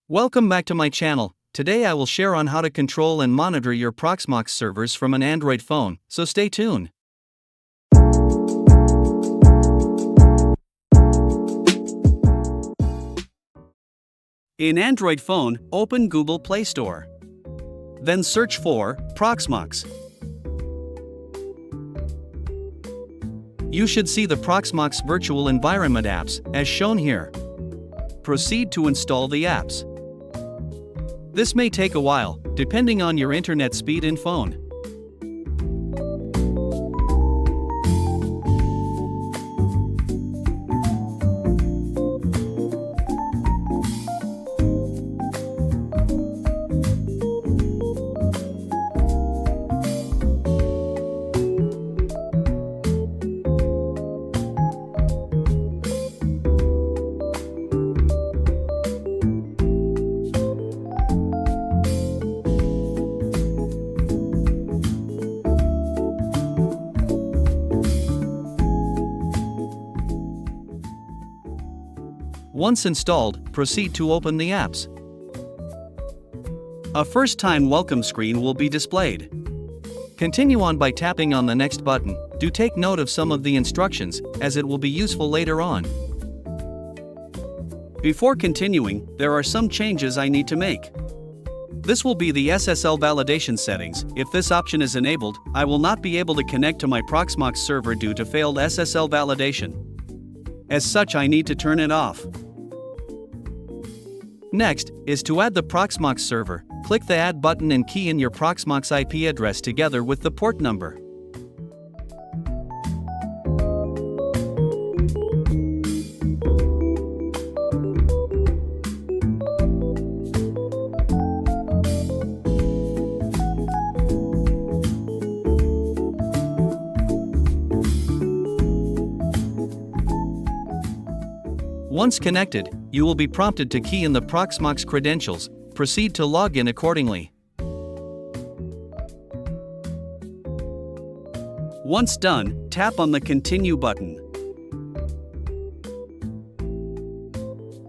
Welcome back to my channel. Today I will share on how to control and monitor your Proxmox servers from an Android phone, so stay tuned. In Android phone, open Google Play Store. Then search for Proxmox. You should see the Proxmox virtual environment apps, as shown here. Proceed to install the apps. This may take a while, depending on your internet speed and phone. Once installed, proceed to open the apps. A first-time welcome screen will be displayed. Continue on by tapping on the next button. Do take note of some of the instructions, as it will be useful later on. Before continuing, there are some changes I need to make. This will be the SSL Validation settings. If this option is enabled, I will not be able to connect to my Proxmox server due to failed SSL validation. As such, I need to turn it off. Next is to add the Proxmox server. Click the Add button and key in your Proxmox IP address together with the port number. Once connected, you will be prompted to key in the Proxmox credentials. Proceed to log in accordingly. Once done, tap on the Continue button.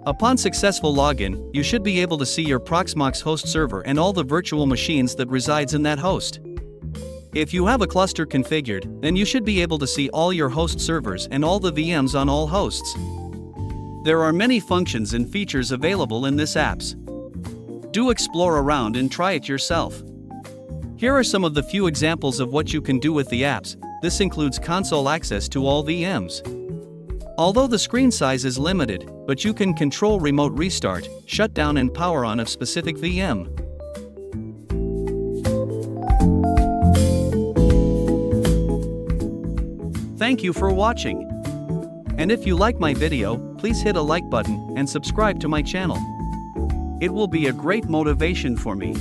Upon successful login, you should be able to see your Proxmox host server and all the virtual machines that resides in that host. If you have a cluster configured, then you should be able to see all your host servers and all the VMs on all hosts. There are many functions and features available in this apps. Do explore around and try it yourself. Here are some of the few examples of what you can do with the apps. This includes console access to all VMs. Although the screen size is limited, but you can control remote restart, shutdown and power on of specific VM. Thank you for watching. And if you like my video, please hit a like button and subscribe to my channel. It will be a great motivation for me.